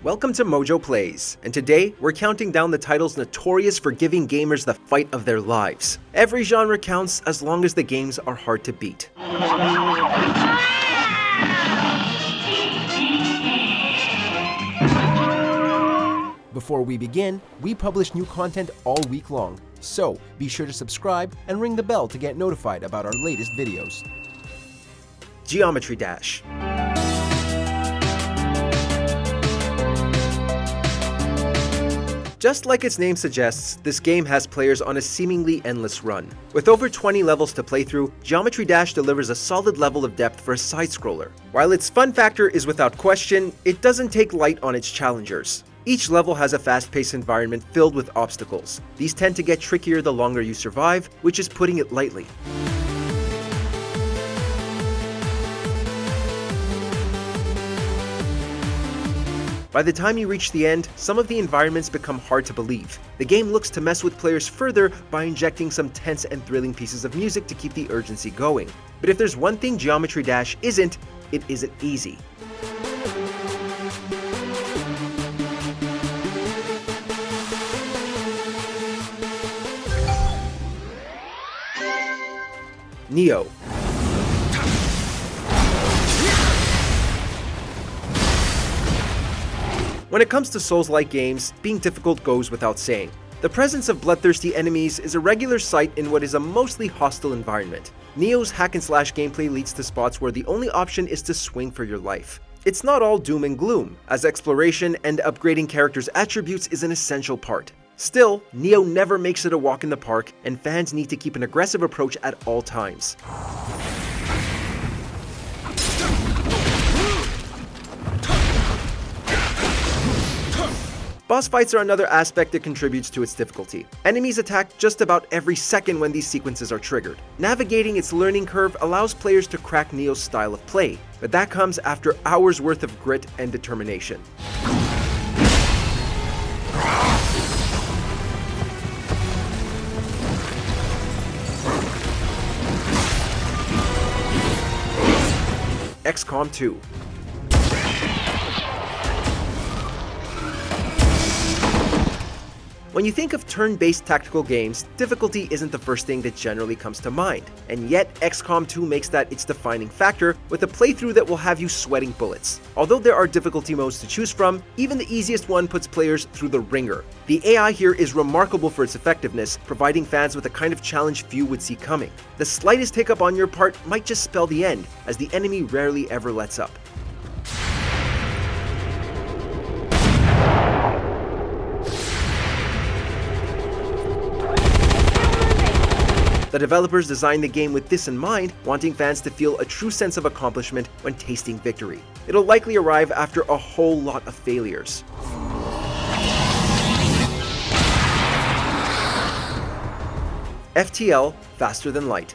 Welcome to MojoPlays, and today we're counting down the titles notorious for giving gamers the fight of their lives. Every genre counts as long as the games are hard to beat. Before we begin, we publish new content all week long, so be sure to subscribe and ring the bell to get notified about our latest videos. Geometry Dash. Just like its name suggests, this game has players on a seemingly endless run. With over 20 levels to play through, Geometry Dash delivers a solid level of depth for a side-scroller. While its fun factor is without question, it doesn't take light on its challengers. Each level has a fast-paced environment filled with obstacles. These tend to get trickier the longer you survive, which is putting it lightly. By the time you reach the end, some of the environments become hard to believe. The game looks to mess with players further by injecting some tense and thrilling pieces of music to keep the urgency going. But if there's one thing Geometry Dash isn't, it isn't easy. Nioh. When it comes to Souls-like games, being difficult goes without saying. The presence of bloodthirsty enemies is a regular sight in what is a mostly hostile environment. Nioh's hack-and-slash gameplay leads to spots where the only option is to swing for your life. It's not all doom and gloom, as exploration and upgrading characters' attributes is an essential part. Still, Nioh never makes it a walk in the park, and fans need to keep an aggressive approach at all times. Boss fights are another aspect that contributes to its difficulty. Enemies attack just about every second when these sequences are triggered. Navigating its learning curve allows players to crack Nioh's style of play, but that comes after hours worth of grit and determination. XCOM 2. When you think of turn-based tactical games, difficulty isn't the first thing that generally comes to mind. And yet, XCOM 2 makes that its defining factor with a playthrough that will have you sweating bullets. Although there are difficulty modes to choose from, even the easiest one puts players through the ringer. The AI here is remarkable for its effectiveness, providing fans with a kind of challenge few would see coming. The slightest hiccup on your part might just spell the end, as the enemy rarely ever lets up. The developers designed the game with this in mind, wanting fans to feel a true sense of accomplishment when tasting victory. It'll likely arrive after a whole lot of failures. FTL, Faster Than Light.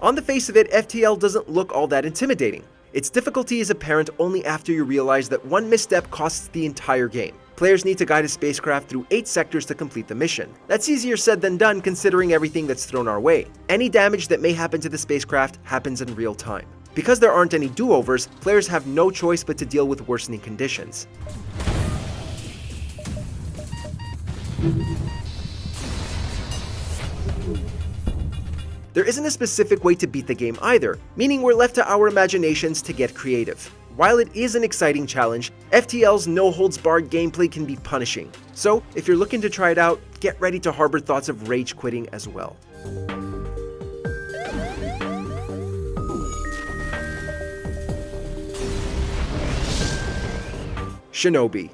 On the face of it, FTL doesn't look all that intimidating. Its difficulty is apparent only after you realize that one misstep costs the entire game. Players need to guide a spacecraft through 8 sectors to complete the mission. That's easier said than done considering everything that's thrown our way. Any damage that may happen to the spacecraft happens in real time. Because there aren't any do-overs, players have no choice but to deal with worsening conditions. There isn't a specific way to beat the game either, meaning we're left to our imaginations to get creative. While it is an exciting challenge, FTL's no-holds-barred gameplay can be punishing. So, if you're looking to try it out, get ready to harbor thoughts of rage quitting as well. Shinobi.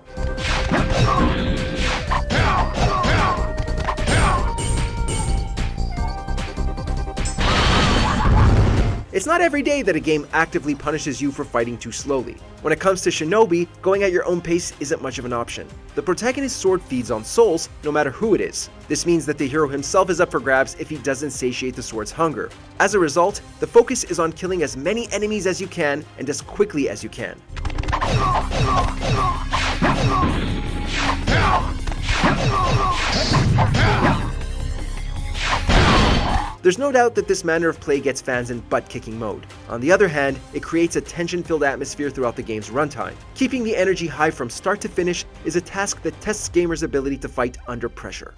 It's not every day that a game actively punishes you for fighting too slowly. When it comes to Shinobi, going at your own pace isn't much of an option. The protagonist's sword feeds on souls, no matter who it is. This means that the hero himself is up for grabs if he doesn't satiate the sword's hunger. As a result, the focus is on killing as many enemies as you can and as quickly as you can. There's no doubt that this manner of play gets fans in butt-kicking mode. On the other hand, it creates a tension-filled atmosphere throughout the game's runtime. Keeping the energy high from start to finish is a task that tests gamers' ability to fight under pressure.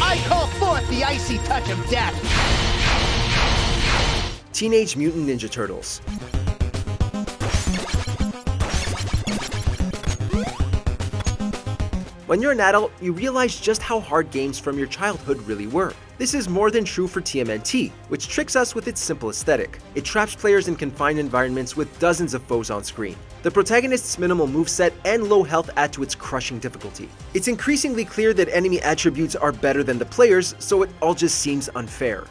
I call forth the icy touch of death! Teenage Mutant Ninja Turtles. When you're an adult, you realize just how hard games from your childhood really were. This is more than true for TMNT, which tricks us with its simple aesthetic. It traps players in confined environments with dozens of foes on screen. The protagonist's minimal moveset and low health add to its crushing difficulty. It's increasingly clear that enemy attributes are better than the players, so it all just seems unfair.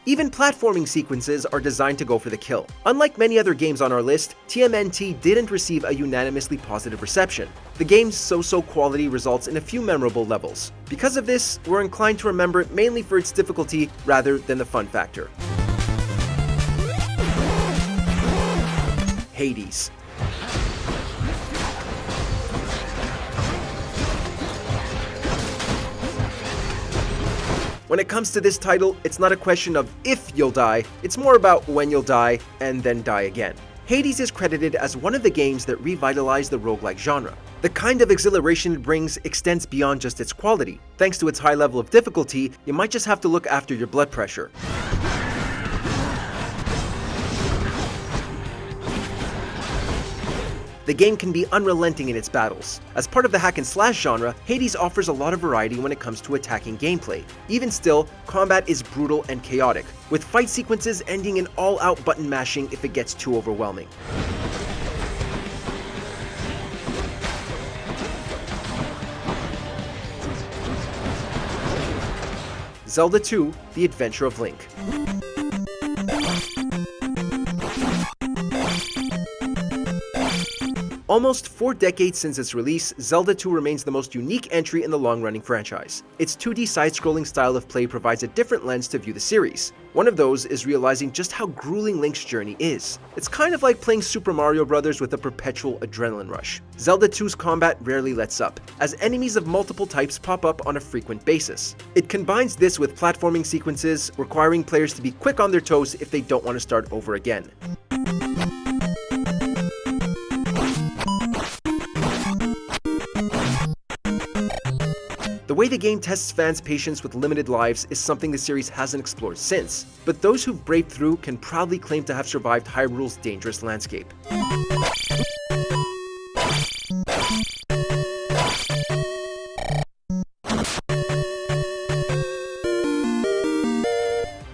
Even platforming sequences are designed to go for the kill. Unlike many other games on our list, TMNT didn't receive a unanimously positive reception. The game's so-so quality results in a few memorable levels. Because of this, we're inclined to remember it mainly for its difficulty rather than the fun factor. Hades. When it comes to this title, it's not a question of if you'll die, it's more about when you'll die and then die again. Hades is credited as one of the games that revitalized the roguelike genre. The kind of exhilaration it brings extends beyond just its quality. Thanks to its high level of difficulty, you might just have to look after your blood pressure. The game can be unrelenting in its battles. As part of the hack and slash genre, Hades offers a lot of variety when it comes to attacking gameplay. Even still, combat is brutal and chaotic, with fight sequences ending in all-out button mashing if it gets too overwhelming. Zelda II: The Adventure of Link. Almost 4 decades since its release, Zelda II remains the most unique entry in the long-running franchise. Its 2D side-scrolling style of play provides a different lens to view the series. One of those is realizing just how grueling Link's journey is. It's kind of like playing Super Mario Bros. With a perpetual adrenaline rush. Zelda II's combat rarely lets up, as enemies of multiple types pop up on a frequent basis. It combines this with platforming sequences, requiring players to be quick on their toes if they don't want to start over again. The way the game tests fans' patience with limited lives is something the series hasn't explored since, but those who've braved through can proudly claim to have survived Hyrule's dangerous landscape.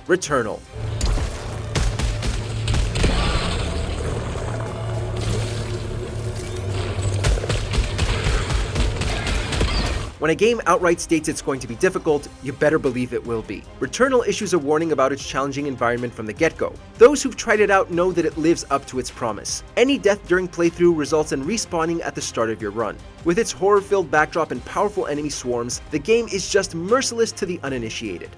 Returnal. When a game outright states it's going to be difficult, you better believe it will be. Returnal issues a warning about its challenging environment from the get-go. Those who've tried it out know that it lives up to its promise. Any death during playthrough results in respawning at the start of your run. With its horror-filled backdrop and powerful enemy swarms, the game is just merciless to the uninitiated.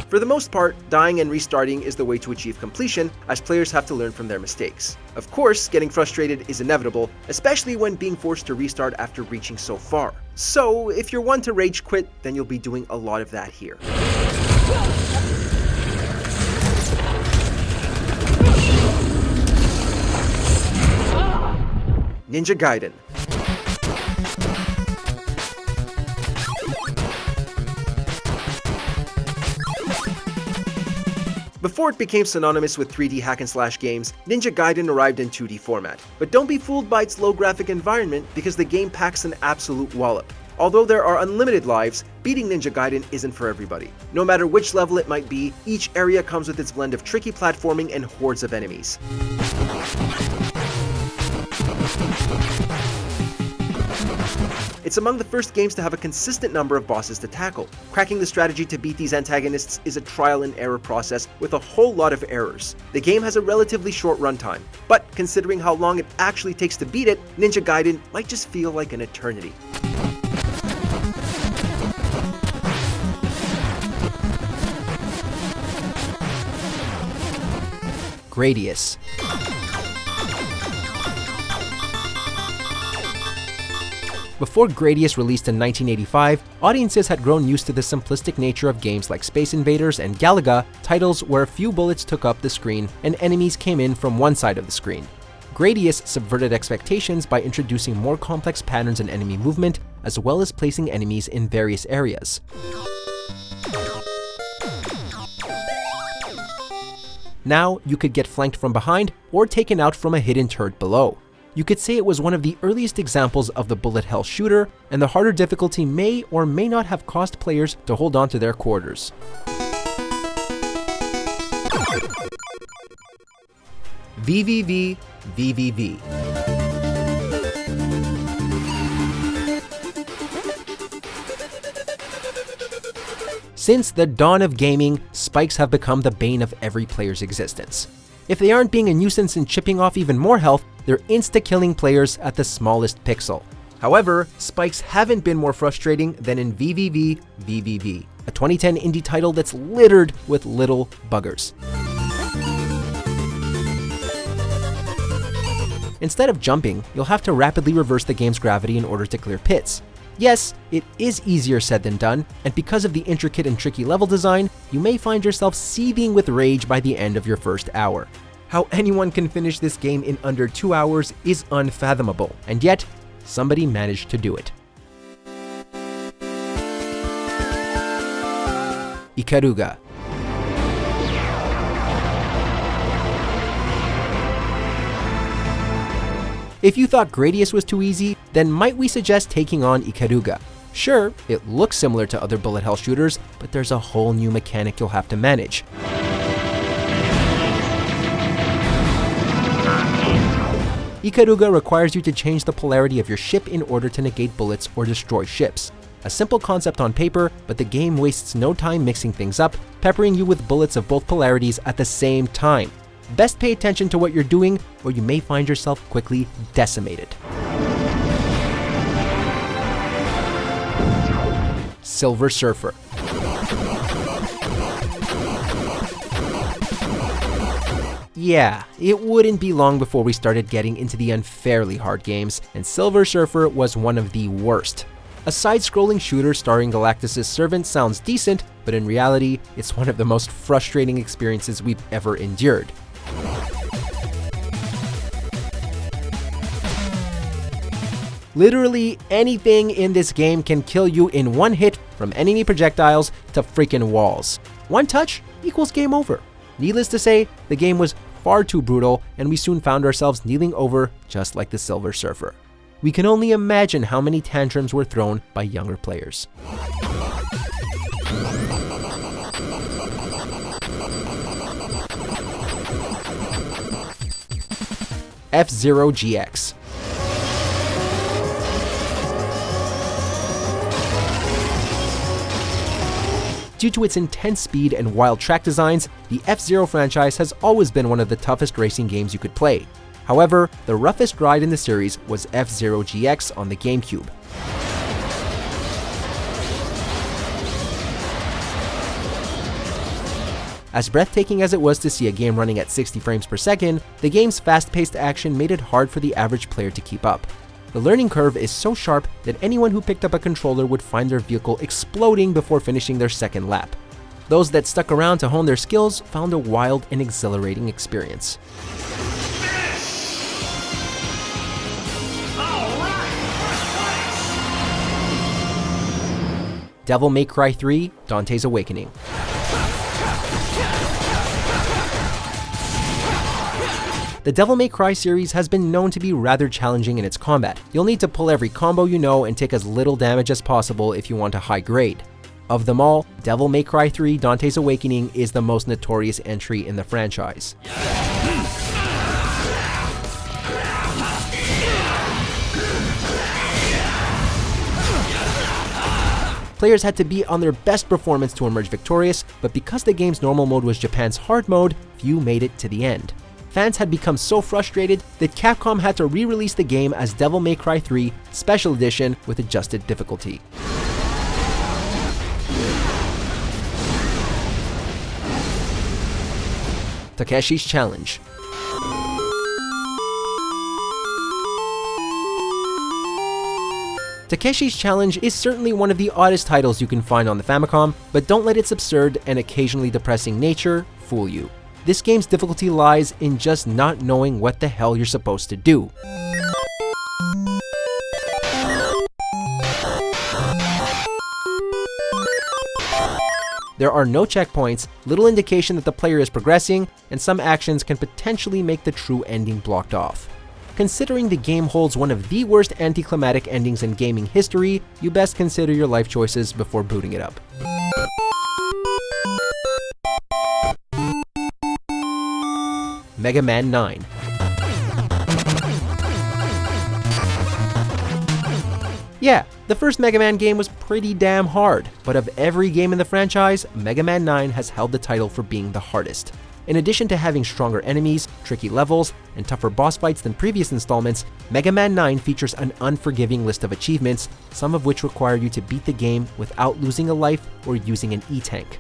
For the most part, dying and restarting is the way to achieve completion, as players have to learn from their mistakes. Of course, getting frustrated is inevitable, especially when being forced to restart after reaching so far. So, if you're one to rage quit, then you'll be doing a lot of that here. Ninja Gaiden. Before it became synonymous with 3D hack-and-slash games, Ninja Gaiden arrived in 2D format. But don't be fooled by its low-graphic environment, because the game packs an absolute wallop. Although there are unlimited lives, beating Ninja Gaiden isn't for everybody. No matter which level it might be, each area comes with its blend of tricky platforming and hordes of enemies. It's among the first games to have a consistent number of bosses to tackle. Cracking the strategy to beat these antagonists is a trial and error process with a whole lot of errors. The game has a relatively short runtime, but considering how long it actually takes to beat it, Ninja Gaiden might just feel like an eternity. Gradius. Before Gradius released in 1985, audiences had grown used to the simplistic nature of games like Space Invaders and Galaga, titles where a few bullets took up the screen and enemies came in from one side of the screen. Gradius subverted expectations by introducing more complex patterns in enemy movement, as well as placing enemies in various areas. Now, you could get flanked from behind or taken out from a hidden turret below. You could say it was one of the earliest examples of the bullet hell shooter, and the harder difficulty may or may not have caused players to hold on to their quarters. VVVVVV. Since the dawn of gaming, spikes have become the bane of every player's existence. If they aren't being a nuisance and chipping off even more health, they're insta-killing players at the smallest pixel. However, spikes haven't been more frustrating than in VVVVVV, a 2010 indie title that's littered with little buggers. Instead of jumping, you'll have to rapidly reverse the game's gravity in order to clear pits. Yes, it is easier said than done, and because of the intricate and tricky level design, you may find yourself seething with rage by the end of your first hour. How anyone can finish this game in under 2 hours is unfathomable, and yet, somebody managed to do it. Ikaruga. If you thought Gradius was too easy, then might we suggest taking on Ikaruga? Sure, it looks similar to other bullet hell shooters, but there's a whole new mechanic you'll have to manage. Ikaruga requires you to change the polarity of your ship in order to negate bullets or destroy ships. A simple concept on paper, but the game wastes no time mixing things up, peppering you with bullets of both polarities at the same time. Best pay attention to what you're doing, or you may find yourself quickly decimated. Silver Surfer. Yeah, it wouldn't be long before we started getting into the unfairly hard games, and Silver Surfer was one of the worst. A side-scrolling shooter starring Galactus' servant sounds decent, but in reality, it's one of the most frustrating experiences we've ever endured. Literally anything in this game can kill you in one hit, from enemy projectiles to freaking walls. One touch equals game over. Needless to say, the game was far too brutal, and we soon found ourselves kneeling over just like the Silver Surfer. We can only imagine how many tantrums were thrown by younger players. F-Zero GX. Due to its intense speed and wild track designs, the F-Zero franchise has always been one of the toughest racing games you could play. However, the roughest ride in the series was F-Zero GX on the GameCube. As breathtaking as it was to see a game running at 60 frames per second, the game's fast-paced action made it hard for the average player to keep up. The learning curve is so sharp that anyone who picked up a controller would find their vehicle exploding before finishing their second lap. Those that stuck around to hone their skills found a wild and exhilarating experience. Devil May Cry 3: Dante's Awakening. The Devil May Cry series has been known to be rather challenging in its combat. You'll need to pull every combo you know and take as little damage as possible if you want a high grade. Of them all, Devil May Cry 3: Dante's Awakening is the most notorious entry in the franchise. Players had to be on their best performance to emerge victorious, but because the game's normal mode was Japan's hard mode, few made it to the end. Fans had become so frustrated that Capcom had to re-release the game as Devil May Cry 3 Special Edition with adjusted difficulty. Takeshi's Challenge. Takeshi's Challenge is certainly one of the oddest titles you can find on the Famicom, but don't let its absurd and occasionally depressing nature fool you. This game's difficulty lies in just not knowing what the hell you're supposed to do. There are no checkpoints, little indication that the player is progressing, and some actions can potentially make the true ending blocked off. Considering the game holds one of the worst anticlimactic endings in gaming history, you best consider your life choices before booting it up. Mega Man 9. Yeah, the first Mega Man game was pretty damn hard, but of every game in the franchise, Mega Man 9 has held the title for being the hardest. In addition to having stronger enemies, tricky levels, and tougher boss fights than previous installments, Mega Man 9 features an unforgiving list of achievements, some of which require you to beat the game without losing a life or using an E-tank.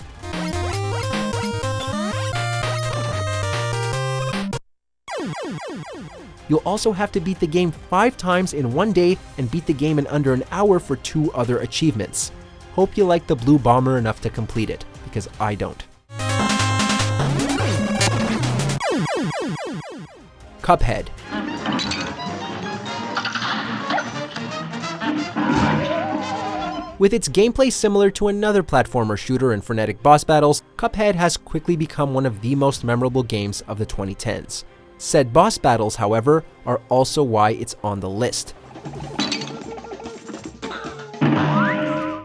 You'll also have to beat the game 5 times in one day and beat the game in under an hour for 2 other achievements. Hope you like the blue bomber enough to complete it, because I don't. Cuphead. With its gameplay similar to another platformer shooter and frenetic boss battles, Cuphead has quickly become one of the most memorable games of the 2010s. Said boss battles, however, are also why it's on the list.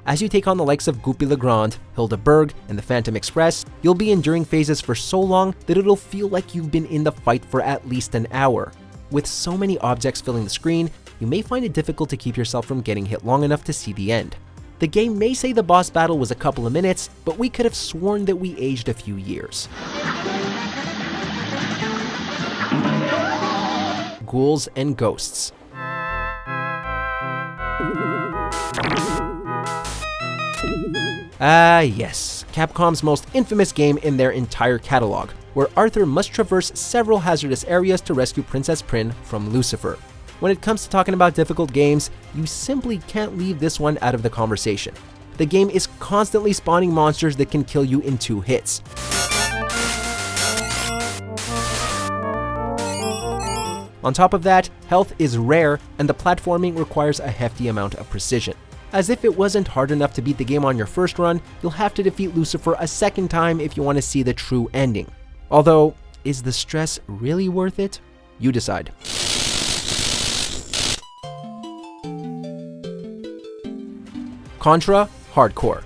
As you take on the likes of Goopy Legrand, Hildeberg, and the Phantom Express, you'll be enduring phases for so long that it'll feel like you've been in the fight for at least an hour. With so many objects filling the screen, you may find it difficult to keep yourself from getting hit long enough to see the end. The game may say the boss battle was a couple of minutes, but we could have sworn that we aged a few years. Ghouls and Ghosts. Yes, Capcom's most infamous game in their entire catalog, where Arthur must traverse several hazardous areas to rescue Princess Prin from Lucifer. When it comes to talking about difficult games, you simply can't leave this one out of the conversation. The game is constantly spawning monsters that can kill you in 2 hits. On top of that, health is rare, and the platforming requires a hefty amount of precision. As if it wasn't hard enough to beat the game on your first run, you'll have to defeat Lucifer a second time if you want to see the true ending. Although, is the stress really worth it? You decide. Contra Hardcore.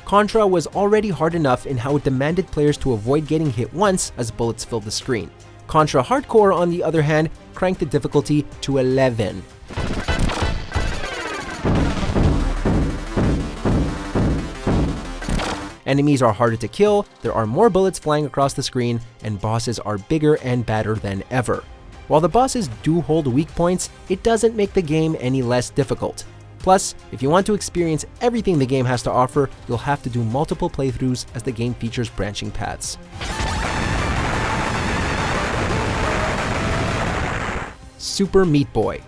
Contra was already hard enough in how it demanded players to avoid getting hit once as bullets filled the screen. Contra Hardcore, on the other hand, cranked the difficulty to 11. Enemies are harder to kill, there are more bullets flying across the screen, and bosses are bigger and badder than ever. While the bosses do hold weak points, it doesn't make the game any less difficult. Plus, if you want to experience everything the game has to offer, you'll have to do multiple playthroughs as the game features branching paths. Super Meat Boy.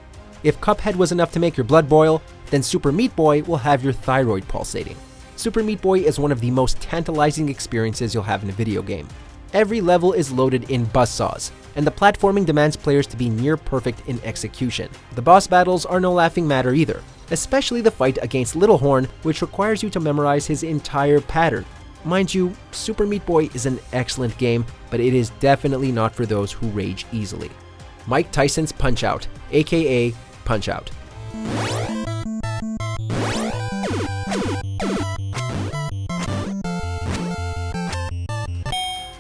If Cuphead was enough to make your blood boil, then Super Meat Boy will have your thyroid pulsating. Super Meat Boy is one of the most tantalizing experiences you'll have in a video game. Every level is loaded in buzzsaws, and the platforming demands players to be near perfect in execution. The boss battles are no laughing matter either, especially the fight against Little Horn, which requires you to memorize his entire pattern. Mind you, Super Meat Boy is an excellent game, but it is definitely not for those who rage easily. Mike Tyson's Punch-Out, aka Punch-Out.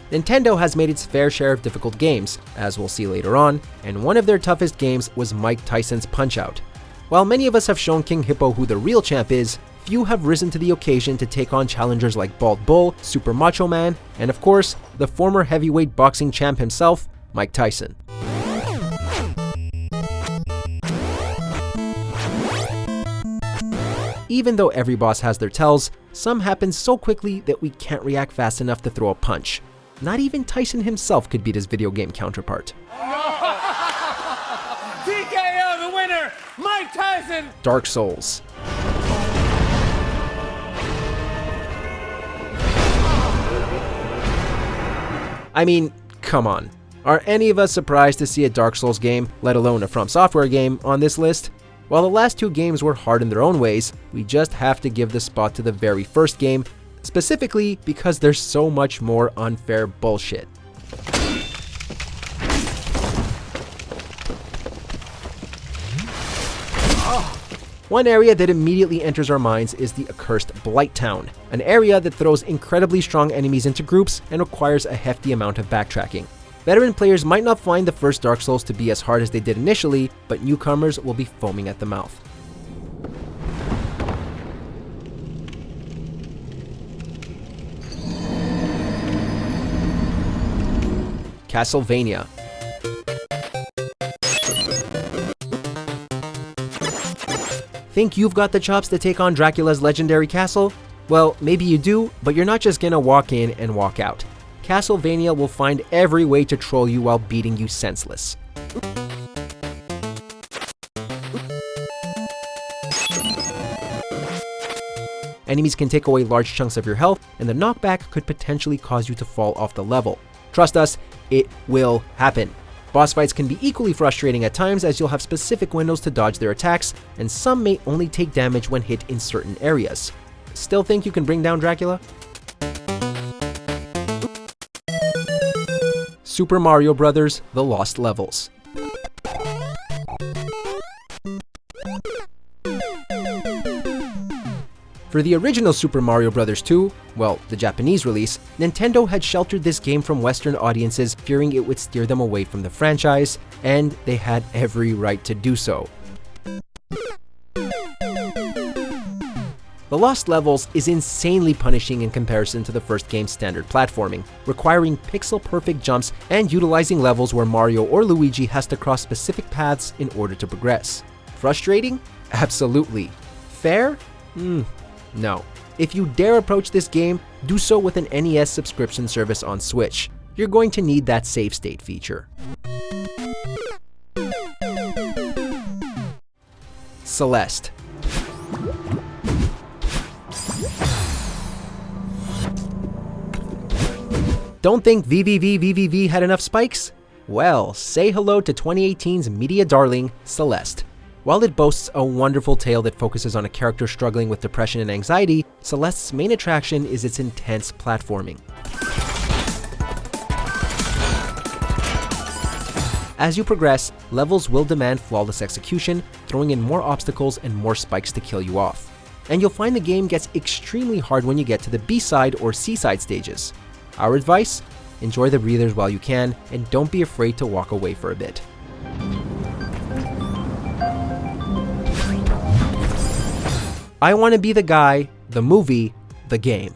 Nintendo has made its fair share of difficult games, as we'll see later on, and one of their toughest games was Mike Tyson's Punch-Out. While many of us have shown King Hippo who the real champ is, few have risen to the occasion to take on challengers like Bald Bull, Super Macho Man, and of course, the former heavyweight boxing champ himself, Mike Tyson. Even though every boss has their tells, some happen so quickly that we can't react fast enough to throw a punch. Not even Tyson himself could beat his video game counterpart. TKO the winner, Mike Tyson! Dark Souls. I mean, come on. Are any of us surprised to see a Dark Souls game, let alone a From Software game, on this list? While the last two games were hard in their own ways, we just have to give the spot to the very first game, specifically because there's so much more unfair bullshit. One area that immediately enters our minds is the accursed Blight Town, an area that throws incredibly strong enemies into groups and requires a hefty amount of backtracking. Veteran players might not find the first Dark Souls to be as hard as they did initially, but newcomers will be foaming at the mouth. Castlevania. Think you've got the chops to take on Dracula's legendary castle? Well, maybe you do, but you're not just gonna walk in and walk out. Castlevania will find every way to troll you while beating you senseless. Enemies can take away large chunks of your health, and the knockback could potentially cause you to fall off the level. Trust us, it will happen. Boss fights can be equally frustrating at times, as you'll have specific windows to dodge their attacks, and some may only take damage when hit in certain areas. Still think you can bring down Dracula? Super Mario Bros. The Lost Levels. For the original Super Mario Bros. 2, well, the Japanese release, Nintendo had sheltered this game from Western audiences, fearing it would steer them away from the franchise, and they had every right to do so. The Lost Levels is insanely punishing in comparison to the first game's standard platforming, requiring pixel-perfect jumps and utilizing levels where Mario or Luigi has to cross specific paths in order to progress. Frustrating? Absolutely. Fair? No. If you dare approach this game, do so with an NES subscription service on Switch. You're going to need that save state feature. Celeste. Don't think VVVVVV had enough spikes? Well, say hello to 2018's media darling, Celeste. While it boasts a wonderful tale that focuses on a character struggling with depression and anxiety, Celeste's main attraction is its intense platforming. As you progress, levels will demand flawless execution, throwing in more obstacles and more spikes to kill you off. And you'll find the game gets extremely hard when you get to the B-side or C-side stages. Our advice? Enjoy the breathers while you can, and don't be afraid to walk away for a bit. I Want to Be the Guy, the movie, the game.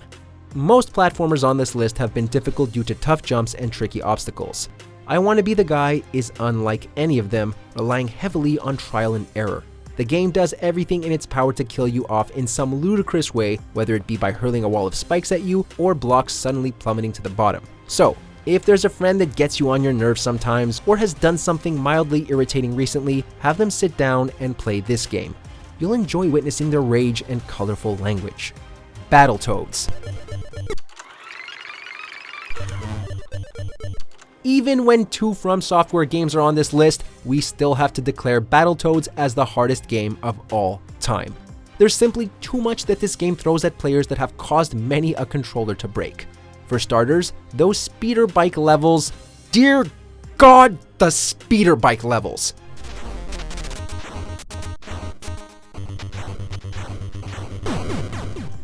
Most platformers on this list have been difficult due to tough jumps and tricky obstacles. I Want to Be the Guy is unlike any of them, relying heavily on trial and error. The game does everything in its power to kill you off in some ludicrous way, whether it be by hurling a wall of spikes at you or blocks suddenly plummeting to the bottom. So, if there's a friend that gets you on your nerves sometimes, or has done something mildly irritating recently, have them sit down and play this game. You'll enjoy witnessing their rage and colorful language. Battletoads. Even when two From Software games are on this list, we still have to declare Battletoads as the hardest game of all time. There's simply too much that this game throws at players that have caused many a controller to break. For starters, those speeder bike levels. Dear God, the speeder bike levels!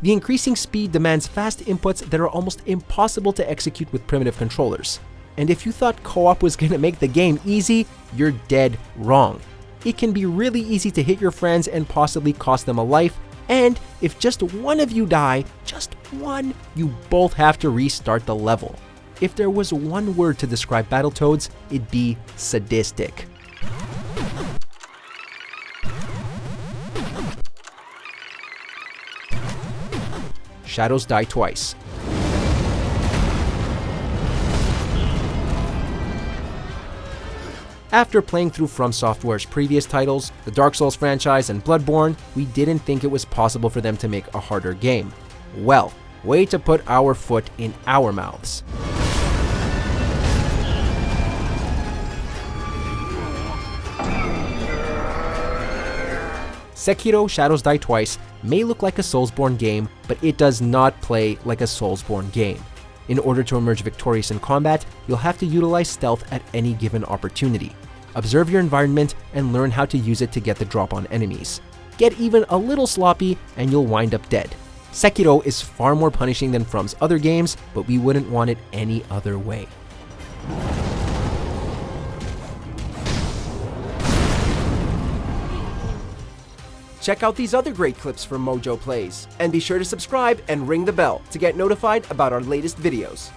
The increasing speed demands fast inputs that are almost impossible to execute with primitive controllers. And if you thought co-op was gonna make the game easy, you're dead wrong. It can be really easy to hit your friends and possibly cost them a life, and if just one of you die, just one, you both have to restart the level. If there was one word to describe Battletoads, it'd be sadistic. Shadows Die Twice. After playing through From Software's previous titles, the Dark Souls franchise and Bloodborne, we didn't think it was possible for them to make a harder game. Well, way to put our foot in our mouths. Sekiro Shadows Die Twice may look like a Soulsborne game, but it does not play like a Soulsborne game. In order to emerge victorious in combat, you'll have to utilize stealth at any given opportunity. Observe your environment and learn how to use it to get the drop on enemies. Get even a little sloppy and you'll wind up dead. Sekiro is far more punishing than From's other games, but we wouldn't want it any other way. Check out these other great clips from MojoPlays, and be sure to subscribe and ring the bell to get notified about our latest videos.